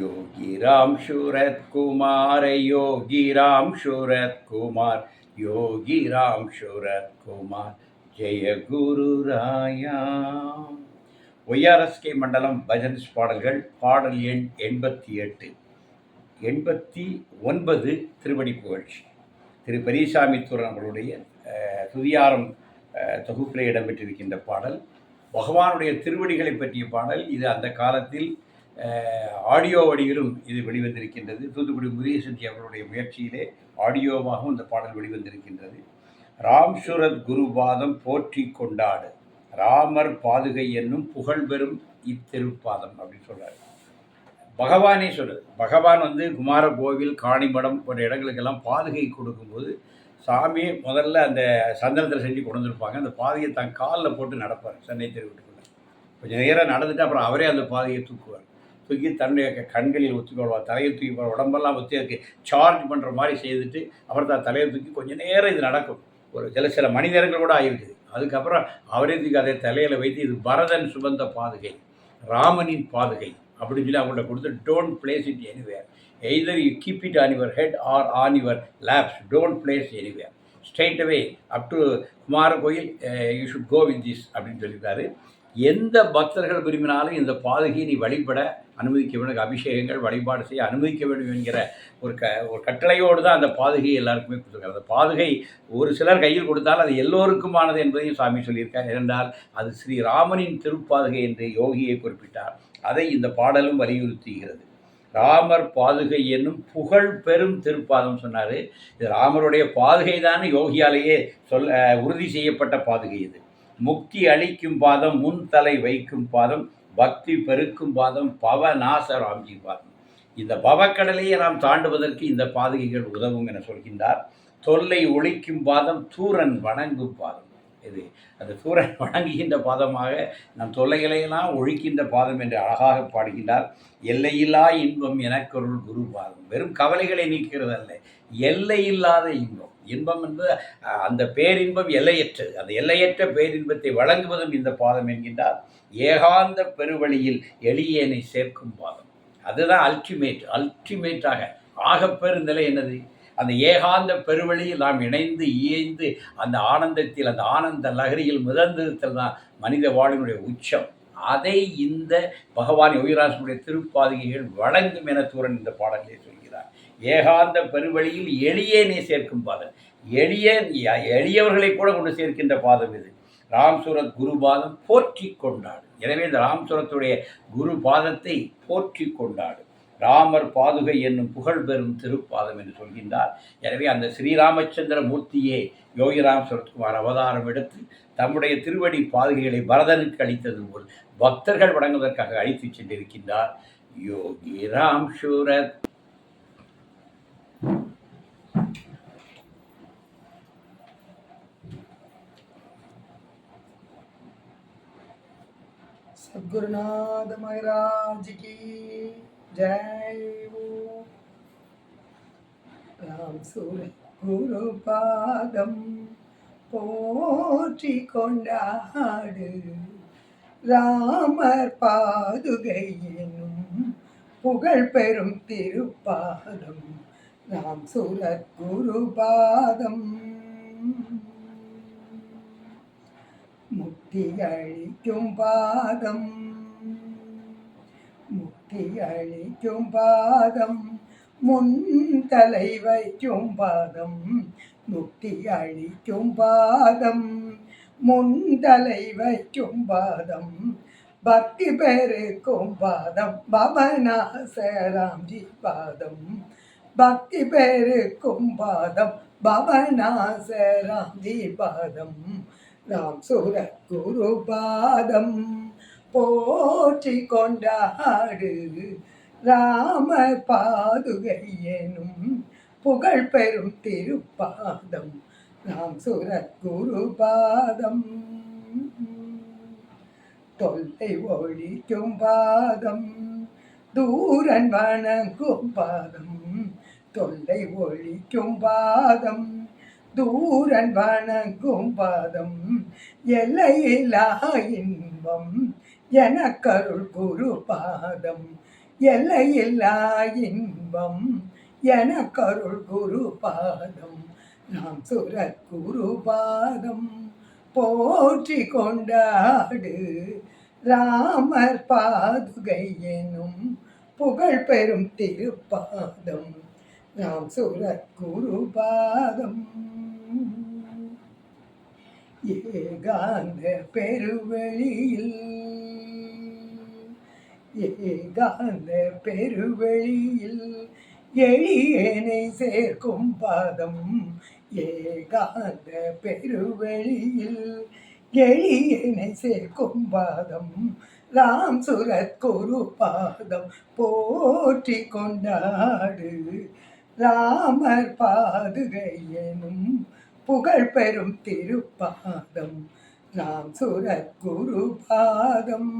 योगी राम शूरत कुमार, योगी राम शूरत कुमार, योगी राम शूरत कुमार, जय गुरु राया. ஒய்ஆர்எஸ்கே மண்டலம் பஜன்ஸ் பாடல்கள். பாடல் எண் 88, 89 திருவடி புகழ்ச்சி. திரு பெரியசாமி தூரன் அவர்களுடைய துதியாரம் தொகுப்பிலே இடம்பெற்றிருக்கின்ற பாடல். பகவானுடைய திருவடிகளை பற்றிய பாடல். இது அந்த காலத்தில் ஆடியோ வடிவிலும் இது வெளிவந்திருக்கின்றது. தூத்துக்குடி முருகேசன்ஜி அவர்களுடைய முயற்சியிலே ஆடியோவாகவும் இந்த பாடல் வெளிவந்திருக்கின்றது. ராம் சூரத் குருபாதம் போற்றி கொண்டாடு, ராமர் பாதுகை என்னும் புகழ்பெறும் இத்திருப்பாதம் அப்படின்னு சொல்கிறார். பகவானே சொல்லுது. பகவான் குமார கோவில், காணிமடம் போன்ற இடங்களுக்கெல்லாம் பாதுகை கொடுக்கும்போது சாமி முதல்ல அந்த சந்தனத்தில் செஞ்சு கொண்டு வந்திருப்பாங்க. அந்த பாதையை தன் காலில் போட்டு நடப்பார். சென்னை தெருவிட்டுக்குள்ள கொஞ்சம் நேரம் நடந்துட்டு அப்புறம் அவரே அந்த பாதையை தூக்குவார். தூக்கி தன்னுடைய கண்களில் ஒத்துக்கொள்வார். தலையை தூக்கி உடம்பெல்லாம் ஒத்தி அதுக்கு சார்ஜ் பண்ணுற மாதிரி செய்துட்டு அப்புறம் தான் தலையை தூக்கி கொஞ்சம் நேரம் இது நடக்கும். ஒரு சில மணி நேரங்கள் கூட ஆகிருக்குது. அதுக்கப்புறம் அவரே தூக்கி அதை தலையில் வைத்து இது பரதன் சுமந்த பாதுகை, ராமனின் பாதுகை அப்படின்னு சொல்லி அவங்கள்ட்ட கொடுத்து, don't place it anywhere, either you keep it on your head or on your laps, don't place anywhere, straight away up to Kumara Koyil you should go with this அப்படின்னு சொல்லியிருக்காரு. எந்த பக்தர்கள் விரும்பினாலும் இந்த பாதுகையை நீ வழிபட அனுமதிக்க வேண்டும், அபிஷேகங்கள் வழிபாடு செய்ய அனுமதிக்க வேண்டும் என்கிற ஒரு கட்டளையோடு தான் அந்த பாதுகையை எல்லாருக்குமே கொடுத்துருக்காரு. அந்த பாதுகை ஒரு சிலர் கையில் கொடுத்தால் அது எல்லோருக்குமானது என்பதையும் சாமி சொல்லியிருக்கார். ஏனென்றால் அது ஸ்ரீராமனின் திருப்பாதுகை என்று யோகியை குறிப்பிட்டார். அதை இந்த பாடலும் வலியுறுத்துகிறது. ராமர் பாதுகை என்னும் புகழ் பெரும் திருப்பாதம் சொன்னார். இது ராமருடைய பாதுகை தான் யோகியாலேயே உறுதி செய்யப்பட்ட பாதுகை. இது முக்தி அளிக்கும் பாதம், முன்தலை வைக்கும் பாதம், பக்தி பெருக்கும் பாதம், பவநாச ராம்ஜி பாதம். இந்த பவக்கடலையை நாம் தாண்டுவதற்கு இந்த பாதுகைகள் உதவும் என சொல்கின்றார். தொல்லை ஒழிக்கும் பாதம், தூரன் வணங்கும் பாதம். இது அந்த தூரன் வணங்குகின்ற பாதமாக நம் தொல்லைகளையெல்லாம் ஒழிக்கின்ற பாதம் என்று அழகாக பாடுகின்றார். எல்லையில்லா இன்பம் எனக்கொருள் குரு பாதம். வெறும் கவலைகளை நீக்கிறது அல்ல, எல்லையில்லாத இன்பம். இன்பம் என்பது அந்த பேரின்பம் எல்லையற்றது. அந்த எல்லையற்ற பேரின்பத்தை வழங்குவதும் இந்த பாதம் என்கின்றார். ஏகாந்த பெருவழியில் எளியேனை சேர்க்கும் பாதம். அதுதான் அல்டிமேட்டாக ஆகப்பெருநிலை என்னது? அந்த ஏகாந்த பெருவழியில் நாம் இணைந்து அந்த ஆனந்தத்தில், அந்த ஆனந்த லகரியில் மிதந்திருத்தல் தான் மனித வாழ்வினுடைய உச்சம். அதை இந்த பகவான் யோகிராஜனுடைய திருப்பாதுகைகள் வழங்கும் என தூரன் இந்த பாடலிலே சொல்கிறார். ஏகாந்த பெருவழியில் எளியேனே சேர்க்கும் பாதம். எளியவர்களை கூட கொண்டு சேர்க்கின்ற பாதம் இது. ராம் சூரத் குரு பாதம் போற்றி கொண்டாடு. எனவே இந்த ராம் சூரத்துடைய குரு பாதத்தை போற்றி கொண்டாடு. ராமர் பாதுகை என்னும் புகழ் பெறும் திருப்பாதம் என்று சொல்கின்றார். எனவே அந்த ஸ்ரீராமச்சந்திர மூர்த்தியே யோகிராம் சரத்குமார் அவதாரம் எடுத்து தம்முடைய திருவடி பாதுகைகளை பரதனுக்கு அளித்தது போல் பக்தர்கள் வணங்குவதற்காக அழைத்து சென்றிருக்கின்றார். யோகி ராம் சூரத். सद्गुरुनाथ महाराज की जय. राम सूरत गुरु पादम போற்றி கொண்டாடு, ராமர் பாதுகை எனும் புகழ் பெரும் திருப்பாதம், ராம் சூரத் குரு பாதம். முக்தி அளிக்கும் பாதம், முக்தி அளிக்கும் பாதம், முன் தலை வைக்கும் பாதம், முக்தி அளிக்கும் பாதம், முன் தலை வைக்கும் பாதம், பக்தி பெருக்கும் பாதம், பவநாச ராம்ஜி பாதம், பக்தி பெருக்கும் பாதம், பவநாச ராம்ஜி பாதம், ராம் சூரத் குரு பாதம் போற்றி கொண்டாடு, ராம பாதுகை எனும் புகழ் பெரும் திருப்பாதம், ராம் சூரத் குரு பாதம். தொல்லை ஒழிக்கும் பாதம், தூரன் வணங்கும் பாதம், தொல்லை ஒழிக்கும் பாதம், தூரன் வணங்கும் பாதம், எல்லையில்லா இன்பம் எனக்கருள் குரு பாதம், எல்லையில்லா இன்பம் எனக்கருள் குருபாதம் நாம் சுரத் குருபாதம் போற்றி கொண்டாடு ராமர் பாதுகை எனும் புகழ் பெறும் திருப்பாதம் நாம் சுரத் குருபாதம் ஏகாந்த பெருவெளியில் எளியேனை சேர்க்கும் பாதம் ஏகாந்த பெருவெளியில் எளியேனை சேர்க்கும் பாதம் ராம் சுரத் குரு பாதம் போற்றி கொண்டாடு ராமர் பாதுகை எனும் புகழ் பெறும் திருப்பாதம் ராம் சுரத் குரு பாதம்